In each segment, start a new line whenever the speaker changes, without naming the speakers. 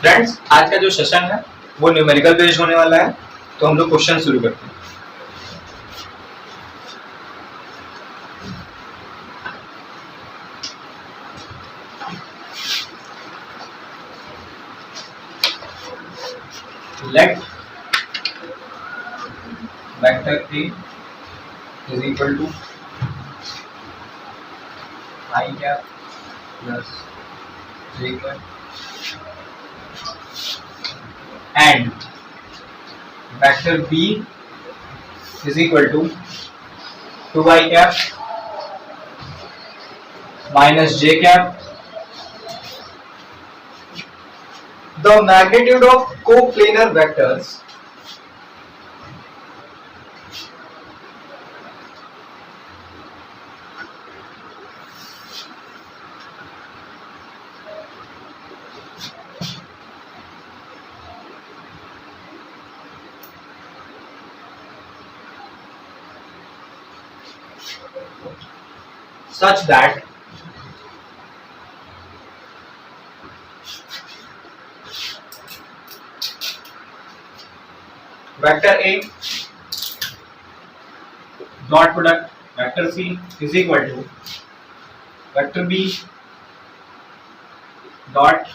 Friends, आज का जो सेशन है वो न्यूमेरिकल बेस्ड होने वाला है, तो हम लोग क्वेश्चन शुरू करते हैं। Let vector A is equal to I cap plus J cap and vector B is equal to 2I cap minus J cap. The magnitude of coplanar vectors such that vector A dot product vector C is equal to vector B dot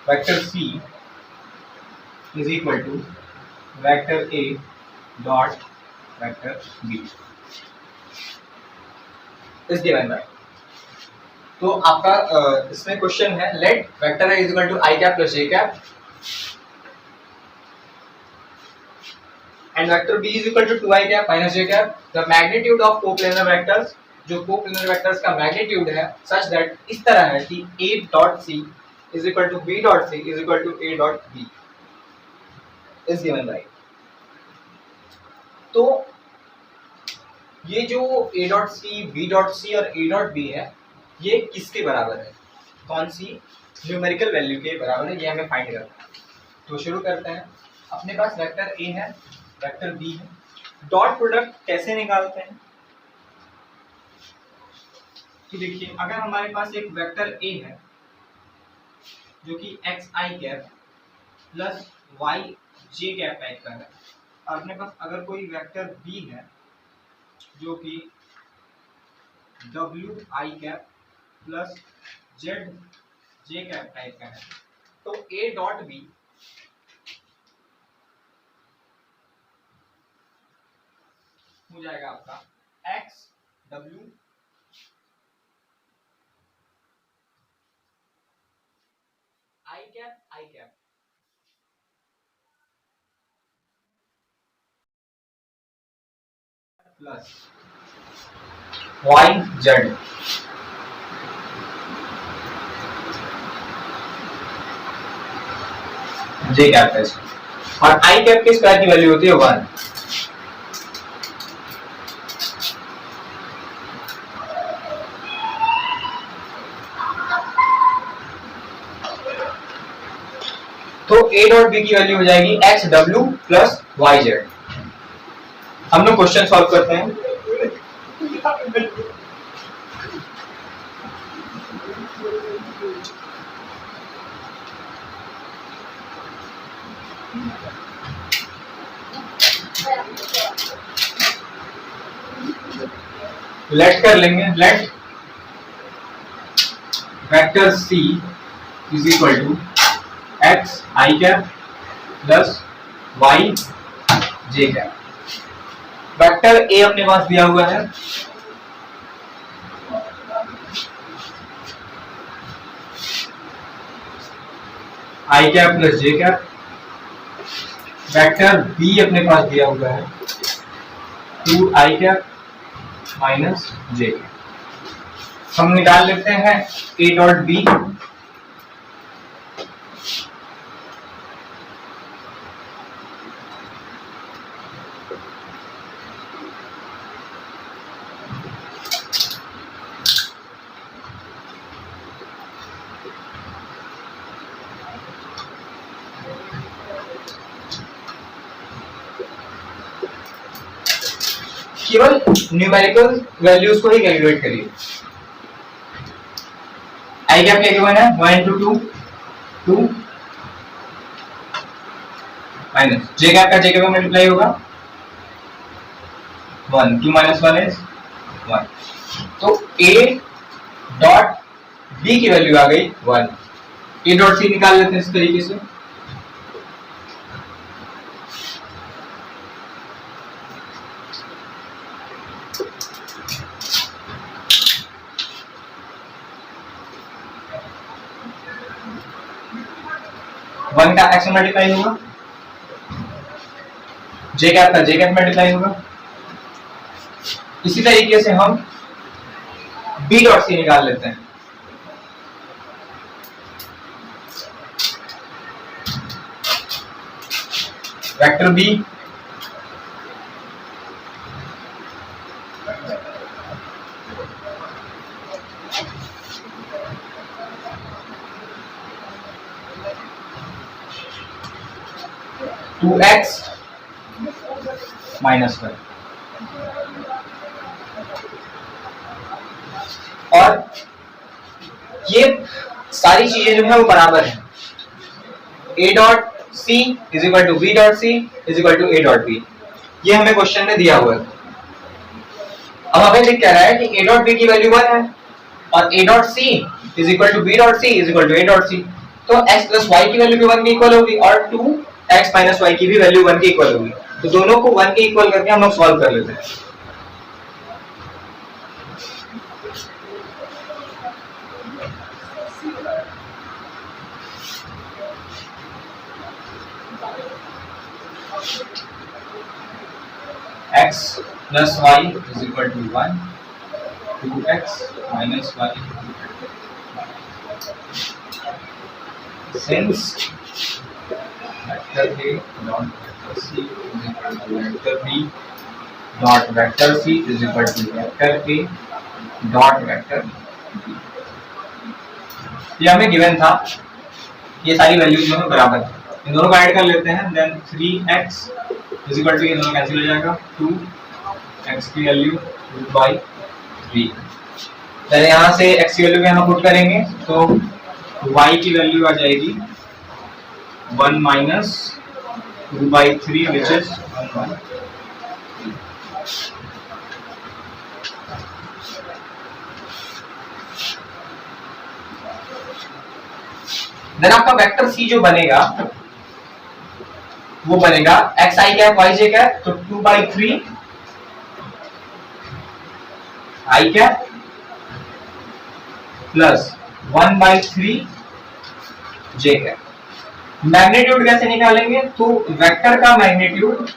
vector C is equal to vector A dot vector B is given by। तो आपका इसमें question है let vector A is equal to I cap plus J cap and vector B is equal to 2I cap minus J cap, the magnitude of coplanar vectors, जो coplanar vectors का magnitude है such that इस तरह है कि A dot C is equal to B dot C is equal to A dot B is given by। तो ये जो A dot C, B dot C और A dot B है, ये किसके बराबर है, कौन सी न्यूमेरिकल वैल्यू के बराबर है, ये हमें फाइंड करना है। तो शुरू करते हैं। अपने पास वेक्टर A है, वेक्टर बी है, डॉट प्रोडक्ट कैसे निकालते हैं कि देखिए, अगर हमारे पास एक वेक्टर ए है जो कि एक्स आई cap plus Y J cap type का है, और अपने पास अगर कोई वेक्टर बी है जो कि W I cap plus Z J cap type का है, तो ए डॉट बी हो जाएगा आपका X W I cap plus Y Z J cap है, और आई कैप के स्क्वायर की वैल्यू होती है 1। तो A डॉट B की वैल्यू हो जाएगी X W plus Y Z. हम लोग क्वेश्चन सॉल्व करते हैं। लेट कर लेंगे, let vector C is equal to x I cap plus Y J cap. Vector A अपने पास दिया हुआ है, I cap plus J cap. Vector B अपने पास दिया हुआ है 2i कैप माइनस जे कैप। हम निकाल लेते हैं ए डॉट बी। केवल न्यूमेरिकल वैल्यूज को ही कैलकुलेट करिए। आई कैप क्या गिवन है 1 into 2 2 माइनस जे गैप का जे गैप में मल्टीप्लाई होगा 1, 2 minus 1 is 1। तो a डॉट b की वैल्यू आ गई 1। a डॉट c निकाल लेते हैं इस तरीके से। वन का एक्स मल्टीप्लाई होगा, जे कैप का जे कैप मल्टीप्लाई होगा। इसी तरीके से हम बी डॉट सी निकाल लेते हैं। Vector B two X minus 1 और ये सारी चीजें जो है वो बराबर है। A dot C is equal to B dot C is equal to A dot B, ये हमें क्वेश्चन में दिया हुआ है। अब हमें लिख कह रहा है कि ए डॉट बी की वैल्यू 1 है और A dot C is equal to B dot C is equal to A dot C, तो x प्लस वाई की वैल्यू भी 1 के इक्वल होगी और 2x माइनस वाई की भी वैल्यू 1 के इक्वल होगी। तो दोनों को 1 के इक्वल करके हम लोग सॉल्व कर लेते हैं। x plus y is equal to 1, 2x minus y since vector A dot vector C is equal to vector B dot vector C is equal to vector A dot vector B। ये हमें given था, ये सारी values दोनों बराबर है, इन दोनों को ऐड कर लेते हैं। Then 3x is equal to, ये दोनों कैंसिल हो जाएगा, 2x की वैल्यू 2/3। पहले यहाँ से x की वैल्यू भी हम पुट करेंगे तो y की वैल्यू आ जाएगी 1 माइनस 2/3 विच इज 1/3। देन आपका वेक्टर c जो बनेगा वो बनेगा एक्स आई कैप वाई जे कैप, तो 2/3 आई कैप प्लस 1/3 जे कैप। मैग्नीट्यूड कैसे निकालेंगे, तो वेक्टर का मैग्नीट्यूड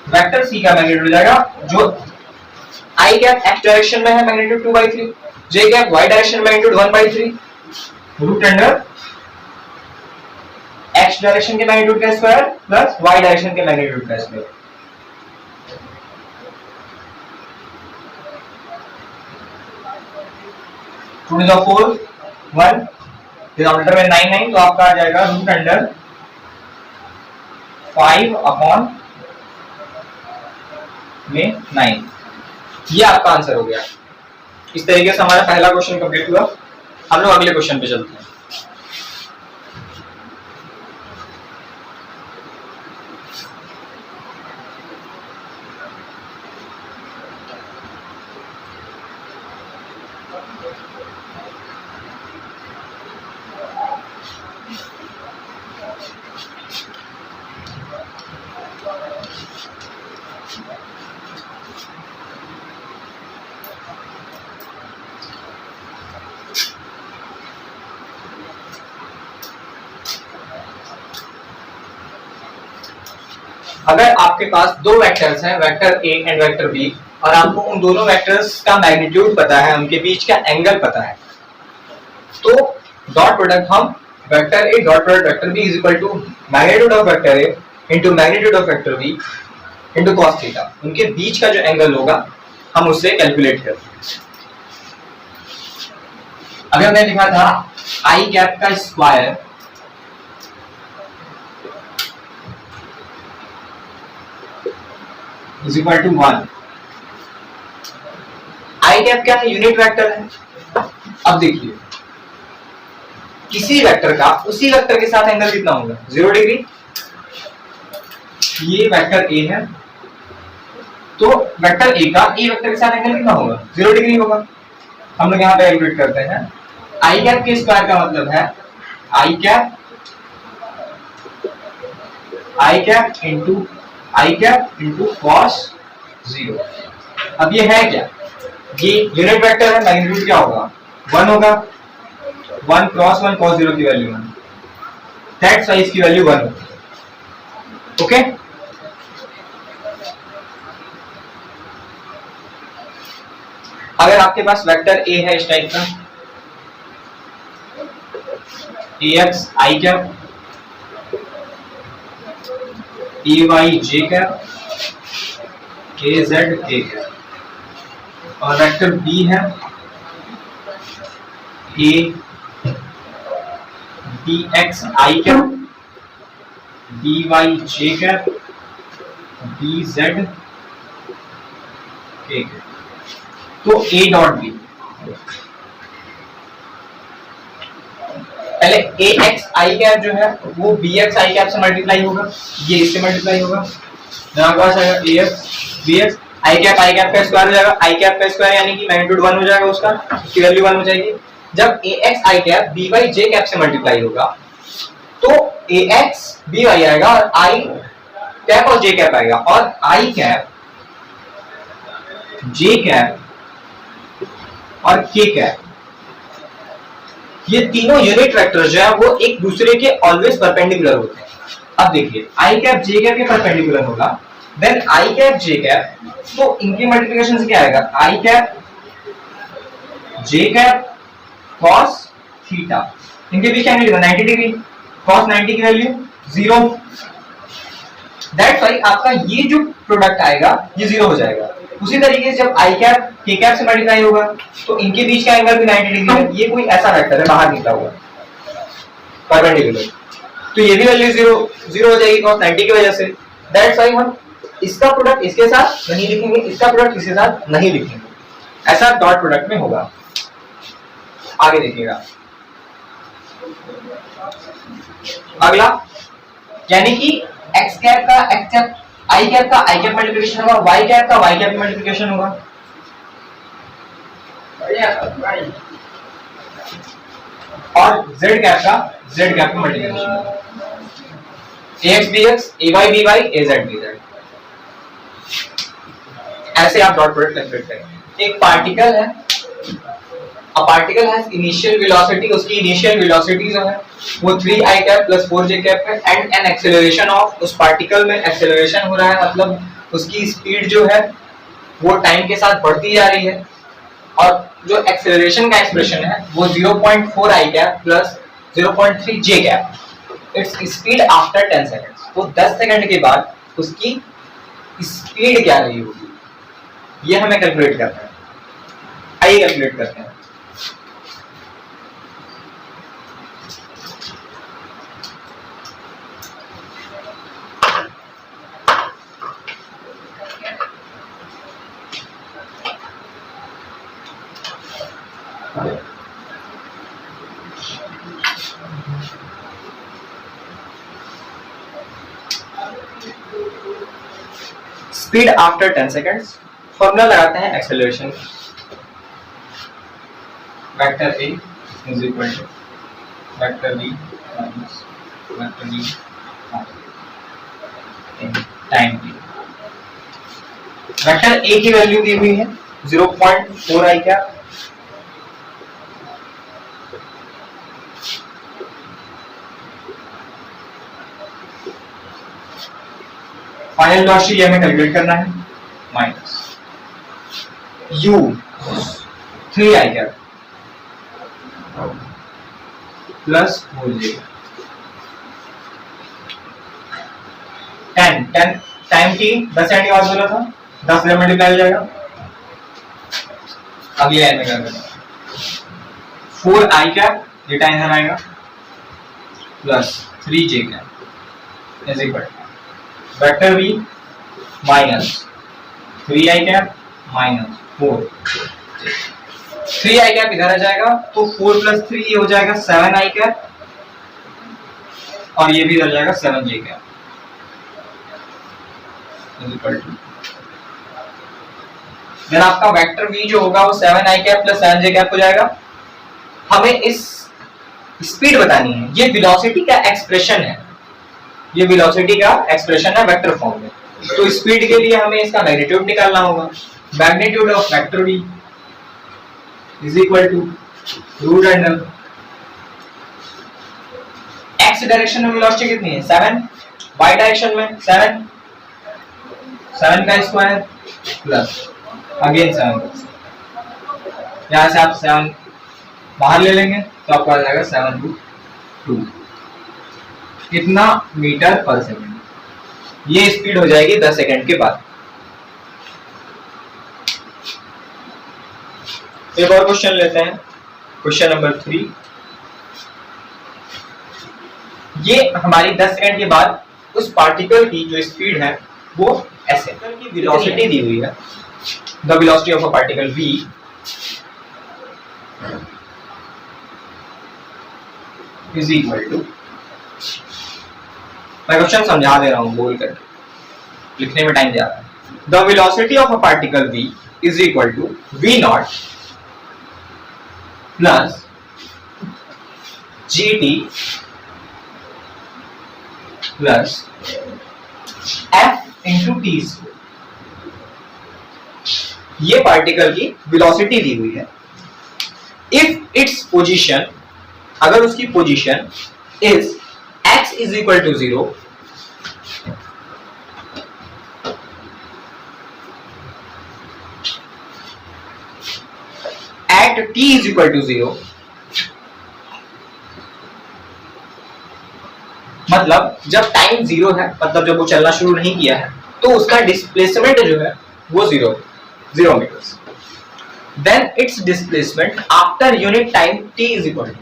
वेक्टर सी का मैग्नीट्यूड हो जाएगा, जो आई कैप एक्स डायरेक्शन में है magnitude 2/3, J cap Y direction में magnitude 1/3 root under X direction के मैग्नीट्यूड का स्क्वायर प्लस वाई डायरेक्शन के मैग्नीट्यूड का square. Two two the 4 1 denominator में 9 9, तो आपका आ जाएगा रूट अंडर 5 अपॉन में 9। ये आपका आंसर हो गया। इस तरीके से हमारा पहला क्वेश्चन कंप्लीट हुआ। हम लोग अगले क्वेश्चन पे चलते हैं। अगर आपके पास दो वेक्टर्स हैं, vector A and vector B, और आपको उन दोनों वेक्टर्स का मैग्नीट्यूड पता है, उनके बीच का एंगल पता है, तो डॉट प्रोडक्ट हम vector A dot product vector B is equal to magnitude of vector A into magnitude of vector B into cos theta, उनके बीच का जो एंगल होगा हम उससे कैलकुलेट करते हैं। अगर मैं लिखा था आई कैप का square is equal to 1, I cap क्या है, यूनिट वेक्टर है। अब देखिए किसी वेक्टर का उसी वेक्टर के साथ एंगल कितना होगा? 0 डिग्री। ये वेक्टर ए है, तो वेक्टर ए का ए वेक्टर के साथ एंगल कितना होगा? 0 डिग्री होगा। हम लोग यहाँ पे कैलकुलेट करते हैं। आई कैप के स्क्वायर का मतलब है आई कैप इंटू कॉस 0। अब ये है क्या? ये यूनिट वेक्टर है, मैग्नीट्यूड क्या होगा? 1 होगा। 1 क्रॉस 1 cos 0 की वैल्यू 1, दैट्स वाई इसकी वैल्यू 1 होगी। ओके, अगर आपके पास वेक्टर ए है इस टाइप का, ax I cap, ay j cap, az k cap, और वेक्टर बी है a bx I cap, by j cap, bz k cap. तो a डॉट बी, पहले ax आई कैप जो है वो bx आई कैप से multiply होगा, ये इससे मल्टीप्लाई होगा, यहाँ के पास आएगा ax bx आई कैप का स्क्वायर हो जाएगा, आई कैप का स्क्वायर यानी कि मैग्नीट्यूड 1 हो जाएगा, उसकी वैल्यू 1 हो जाएगी। जब ax I cap by j cap से मल्टीप्लाई होगा तो ax by आएगा और i कैप और j कैप आएगा, और i कैप j कैप और k कैप, ये तीनों यूनिट वेक्टर जो है वो एक दूसरे के ऑलवेज परपेंडिकुलर होते हैं। अब देखिए आई कैप जे कैप के परपेंडिकुलर होगा, then I cap J cap, तो इनकी मल्टीप्लिकेशन से क्या आएगा? I cap J cap cos theta, इनके बीच एंगल कितना? 90 डिग्री, cos 90 की वैल्यू 0, दैट्स वाई आपका ये जो प्रोडक्ट आएगा ये 0 हो जाएगा। उसी तरीके से जब आई कैप के कैप से मल्टीप्लाई होगा तो इनके बीच का एंगल भी 90 डिग्री है। ये कोई ऐसा वेक्टर है बाहर निकला हुआ परपेंडिकुलर, तो ये भी वैल्यू 0 हो जाएगी cos 90 की वजह से। दैट्स व्हाई हम इसका प्रोडक्ट इसके साथ नहीं लिखेंगे, इसका प्रोडक्ट इसके साथ नहीं लिखेंगे, ऐसा डॉट प्रोडक्ट में होगा। आगे देखिएगा अगला, यानी कि x कैप का x कैप आई कैप का आई कैप मल्टीप्लिकेशन होगा, y कैप का y कैप मल्टीप्लिकेशन होगा, और z कैप का z कैप का मल्टीप्लिकेशन होगा, ax bx ay by az bz। ऐसे आप डॉट प्रोडक्ट कैलकुलेट करेंगे। एक पार्टिकल है, a particle has initial velocity, उसकी इनिशियल वेलोसिटी जो है वो 3i cap plus 4j cap है, एंड एन एक्सेलरेशन ऑफ, उस पार्टिकल में एक्सेलरेशन हो रहा है, मतलब उसकी स्पीड जो है वो टाइम के साथ बढ़ती जा रही है, और जो एक्सेलरेशन का एक्सप्रेशन है वो 0.4i cap plus 0.3j cap, its speed after 10 seconds. तो 10 सेकंड के बाद उसकी स्पीड क्या रही होगी, ये हमें कैलकुलेट करना है। आइए कैलकुलेट करते हैं। स्पीड आफ्टर 10 सेकंड्स, फॉर्मूला लगाते हैं acceleration, vector a is equal to vector b minus vector b time t। Vector a की वैल्यू दी हुई है 0.4i कैप, फाइनल राशि हमें कैलकुलेट करना है, minus u 3i cap plus 4j 10 time t 10 second के बाद बोला था 10 से मल्टीप्लाई हो जाएगा। अगली लाइन में करना 4i कैप, ये टाइम आएगा plus 3j cap is equal vector b minus 3i cap minus 4j। 3 I cap इधर आ जाएगा, तो 4 प्लस 3 ये हो जाएगा 7 आई कैप, और ये भी इधर जाएगा 7 जे कैप इक्वल टू, देन आपका वेक्टर v जो होगा वो 7 आई कैप प्लस 7 जे कैप हो जाएगा। हमें इस स्पीड बतानी है, ये वेलोसिटी का एक्सप्रेशन है, ये वेलोसिटी का एक्सप्रेशन है वेक्टर फॉर्म में। तो स्पीड के लिए हमें इसका मैग्नीट्यूड निकालना होगा, magnitude of vector v is equal to root under x direction में वेलोसिटी कितनी है 7, y डायरेक्शन में 7 का स्क्वायर प्लस अगेन 7, यहां से आप 7 बाहर ले लेंगे तो आपको आ जाएगा 7/2 कितना मीटर पर सेकंड। ये स्पीड हो जाएगी 10 सेकंड के बाद। एक और क्वेश्चन लेते हैं, क्वेश्चन नंबर 3। ये हमारी 10 सेकंड के बाद उस पार्टिकल की जो स्पीड है वो ऐसे की वेलोसिटी दी हुई है, the velocity of a particle v is equal to, मैं क्वेश्चन समझा दे रहा हूं बोल कर, लिखने में टाइम जा रहा है। The velocity of a particle v is equal to v not plus gt plus f into T. ये पार्टिकल की वेलोसिटी दी हुई है। इफ इट्स पोजीशन, अगर उसकी position is x is equal to 0, at t is equal to 0, मतलब जब time 0 है, मतलब जब वो चलना शुरू नहीं किया है, तो उसका डिस्प्लेसमेंट जो है वो 0 metres. Then its displacement after unit time t is equal to,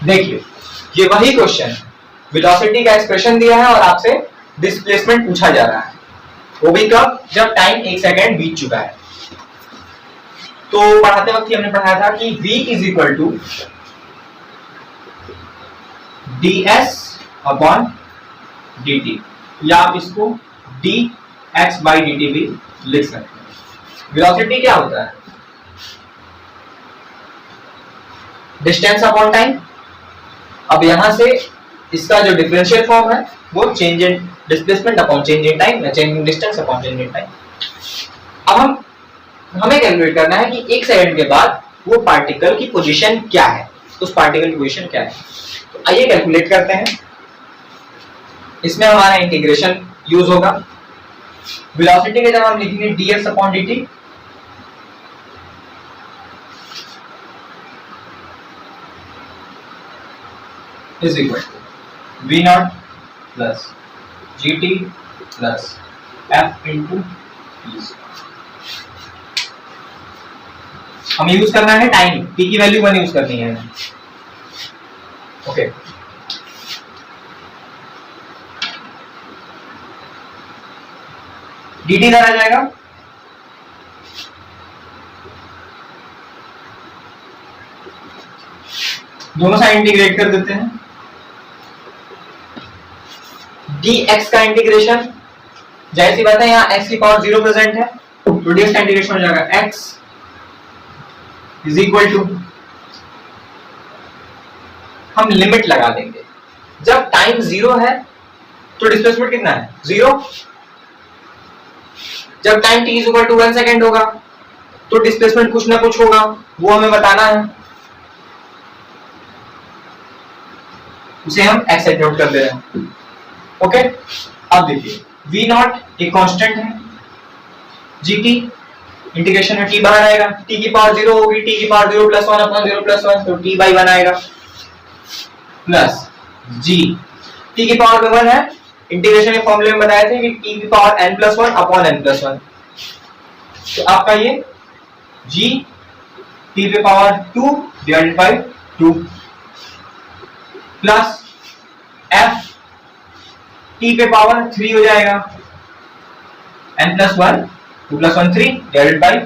देखिए ये वही क्वेश्चन, वेलोसिटी का एक्सप्रेशन दिया है और आपसे डिस्प्लेसमेंट पूछा जा रहा है, वो भी कब, जब टाइम 1 सेकेंड बीत चुका है। तो पढ़ाते वक्त ही हमने पढ़ाया था कि v is equal to ds upon dt, या आप इसको dx बाई dt भी लिख सकते हैं। वेलोसिटी क्या होता है, डिस्टेंस अपॉन टाइम। अब यहां से इसका जो डिफरेंशियल फॉर्म है वो change in displacement upon change in time, या change in distance upon change in time. अब हमें कैलकुलेट करना है कि 1 सेकंड के बाद वो पार्टिकल की पोजीशन क्या है, उस पार्टिकल की पोजीशन क्या है। तो आइए कैलकुलेट करते हैं। इसमें हमारा इंटीग्रेशन यूज होगा। वेलोसिटी के जब हम लिखेंगे dx upon dt, is equal to v not plus gt plus f into t। हमें यूज करना है टाइम, t की वैल्यू 1 यूज करनी है। ओके, dt इधर आ जाएगा, दोनों साइड इंटीग्रेट कर देते हैं। dx का इंटीग्रेशन, जाहिर सी बात है यहाँ x की पावर 0 प्रेजेंट है, तो dx का इंटीग्रेशन हो जाएगा x इज इक्वल टू, हम लिमिट लगा देंगे। जब टाइम 0 है तो डिस्प्लेसमेंट कितना है 0। जब time t is equal to 1 second होगा तो डिस्प्लेसमेंट कुछ ना कुछ होगा, वो हमें बताना है, उसे हम x से नोट कर दे रहे हैं। ओके, अब देखिए v नॉट एक कांस्टेंट है, gt इंटीग्रेशन में t बाहर आएगा, t की पावर 0 होगी, t की पावर 0 प्लस 1 अपॉन 0 प्लस 1, तो t बाई 1 आएगा, प्लस g t की पावर 1 है, इंटीग्रेशन के फॉर्मूले में बताए थे कि t की power n plus 1 upon n plus 1, तो आपका ये g t की power 2 divided by 2 plus F T पे पावर 3 हो जाएगा, n plus 1 2 plus 1 3 divided by,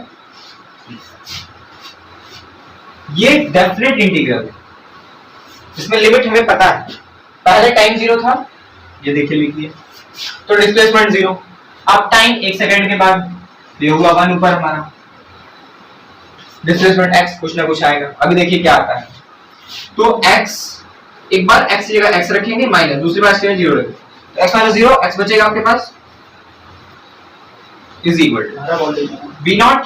ये डेफिनेट इंटीग्रल है, इसमें लिमिट हमें पता है, पहले टाइम 0 था, ये देखिए लिख दिए, तो डिस्प्लेसमेंट 0, अब टाइम 1 सेकंड के बाद ये हुआ 1 ऊपर हमारा, डिस्प्लेसमेंट x कुछ ना कुछ आएगा। अभी देखिए क्या आता है, तो x एक बार x की जगह x रखेंगे माइनस, दूसरी बार इसके 0 रखेंगे, तो x माइनस 0 x बचेगा आपके पास is equal to b nought,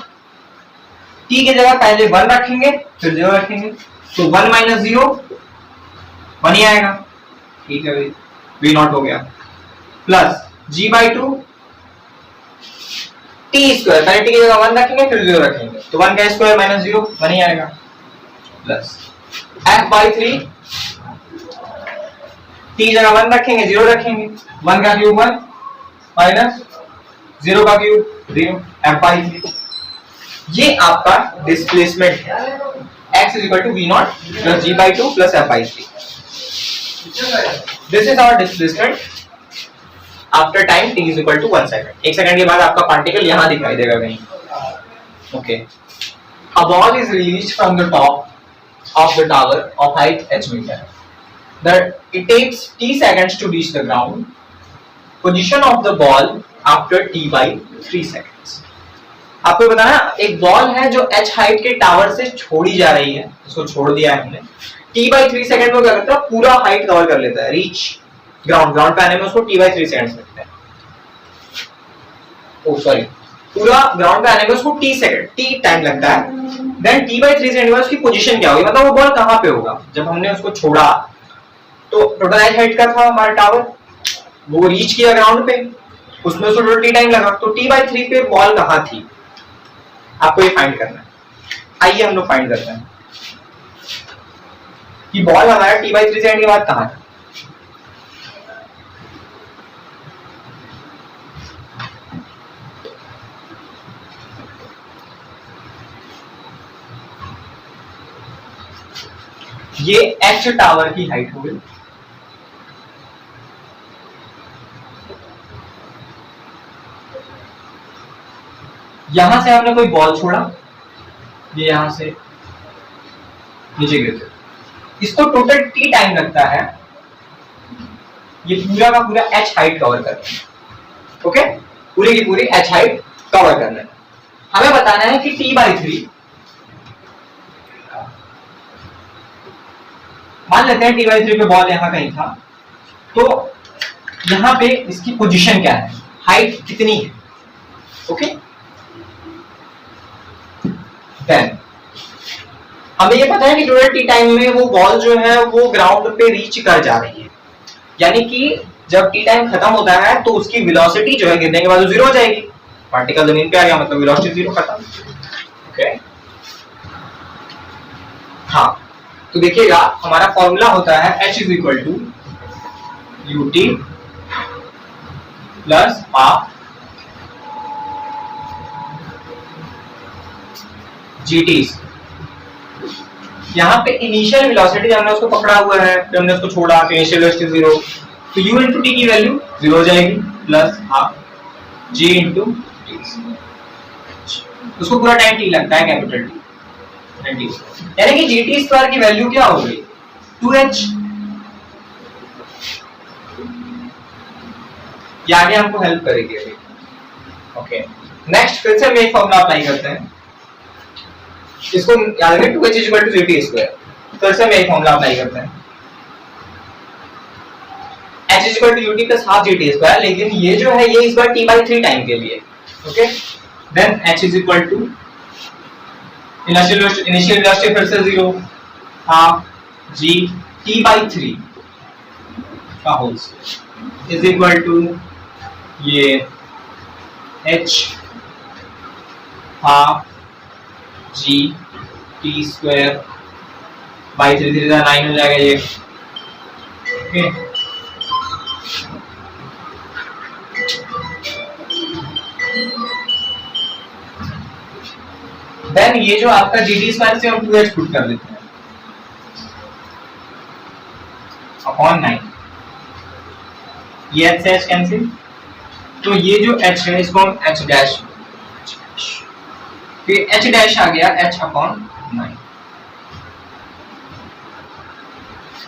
t की जगह पहले 1 रखेंगे फिर 0 रखेंगे, तो 1 माइनस 0 1 ही आएगा, ठीक है भाई, b नॉट हो गया, plus g by 2 t square, पहले t की जगह 1 रखेंगे फिर 0 रखेंगे, तो 1 का स्क्वायर माइनस 0 1 ही आएगा, प्लस f बाई 3 t की जगह 1 रखेंगे 0 रखेंगे, 1 का क्यूब 1 माइनस 0 का क्यूब 0, f बाई 3, ये आपका डिस्प्लेसमेंट है, x is equal to v not plus g by 2 plus f by 3, this is our displacement after time t is equal to 1 second, 1 second के बाद आपका पार्टिकल यहां दिखाई देगा कहीं, okay, a ball is released from the top of the tower of height h metre, that it takes t seconds to reach the ground, position of the ball after t by 3 seconds, आपको बताना एक ball है जो h height के tower से छोड़ी जा रही है, इसको छोड़ दिया है हमने, t by 3 सेकंड में क्या करता है, पूरा हाइट कवर कर लेता है, रीच ग्राउंड पे आने में उसको t by 3 सेकंड्स लगते हैं, ओ सॉरी, पूरा ग्राउंड पे आने में उसको t सेकंड t टाइम लगता है, देन t by 3 सेकंड में उसकी पोजीशन क्या होगी, मतलब वो बॉल कहां पे होगा, जब हमने उसको छोड़ा तो टोटल एच हाइट का था हमारा टावर, वो रीच किया ग्राउंड पे, उसमें उसको टोटल टी टाइम लगा, तो t by 3 पे बॉल कहां थी, आपको ये फाइंड करना है, आइए हम लोग फाइंड करते हैं कि बॉल हमारा t by 3 सेकंड के बाद कहां था, ये एच टावर की हाइट हो गई, यहां से हमने कोई बॉल छोड़ा, ये यहां से नीचे गिरते, इसको टोटल टी टाइम लगता है, ये पूरा का पूरा एच हाइट कवर करना है, ओके, पूरी की पूरी एच हाइट कवर करना है, हमें बताना है कि टी बाई 3, मान लेते हैं टी बाई 3 पे बॉल यहां कहीं था, तो यहां पे इसकी पोजीशन क्या है, हाइट कितनी है, ओके, देन हमें ये पता है कि टोटल टी टाइम में वो बॉल जो है वो ग्राउंड पे रीच कर जा रही है, यानी कि जब टी टाइम खत्म होता है तो उसकी वेलोसिटी जो है गिरने के बाद वो 0 हो जाएगी, पार्टिकल जमीन पे आ गया मतलब वेलोसिटी 0 खत्म, ओके, हाँ, तो देखिएगा हमारा फॉर्मूला होता है h is equal to ut plus half gt, यहाँ पे इनिशियल वेलोसिटी हमने उसको पकड़ा हुआ है, फिर हमने उसको छोड़ा, तो इनिशियल वेलोसिटी 0, तो u into t की वैल्यू 0 हो जाएगी, plus half g into t, उसको पूरा टाइम t लगता है, कैपिटल T, यानी कि gt स्क्वायर की वैल्यू क्या हो गई 2h, ये आगे हमको हेल्प करेगी अभी, ओके, नेक्स्ट फिर से हम एक फॉर्मूला अप्लाई करते हैं, इसको याद रखें 2h equal to gt square, फिर से हम एक फॉर्मूला अप्लाई करते हैं, h equal to ut plus half gt square, लेकिन ये जो है ये इस बार t by 3 टाइम के लिए, okay, then h is equal to initial velocity फिर से 0 हाफ g t by 3 का होल इज इक्वल टू ये h half g t square by 3 3 9 हो जाएगा ये, ओके, देन ये जो आपका gt स्क्वायर से हम 2h पुट कर देते हैं, अपॉन 9, ये h से h कैंसिल, तो ये जो h है इसको हम h डैश, फिर h डैश आ गया h अपॉन 9।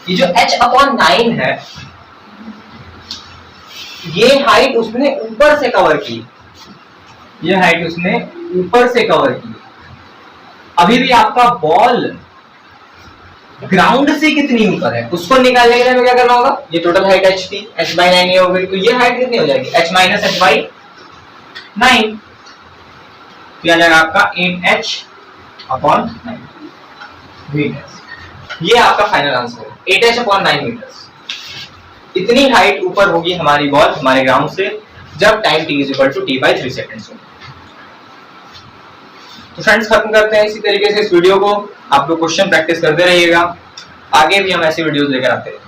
ये जो h अपॉन 9 है ये हाइट उसने ऊपर से कवर की, ये हाइट उसने ऊपर से कवर की। अभी भी आपका बॉल ग्राउंड से कितनी ऊपर है उसको निकालने के लिए हमें क्या करना होगा, ये टोटल हाइट h थी, h बाई 9 ये हो गई, तो ये हाइट कितनी हो जाएगी, h माइनस h बाई 9, तो आ जाएगा आपका 8h अपॉन 9 मीटर। ये आपका फाइनल आंसर है, 8h अपॉन 9 मीटर। इतनी हाइट ऊपर होगी हमारी बॉल हमारे ग्राउंड से जब time t equal to t by 3 seconds हो। तो फ्रेंड्स खत्म करते हैं इसी तरीके से इस वीडियो को। आप लोग क्वेश्चन प्रैक्टिस करते रहिएगा, आगे भी हम ऐसी वीडियोस लेकर आते हैं।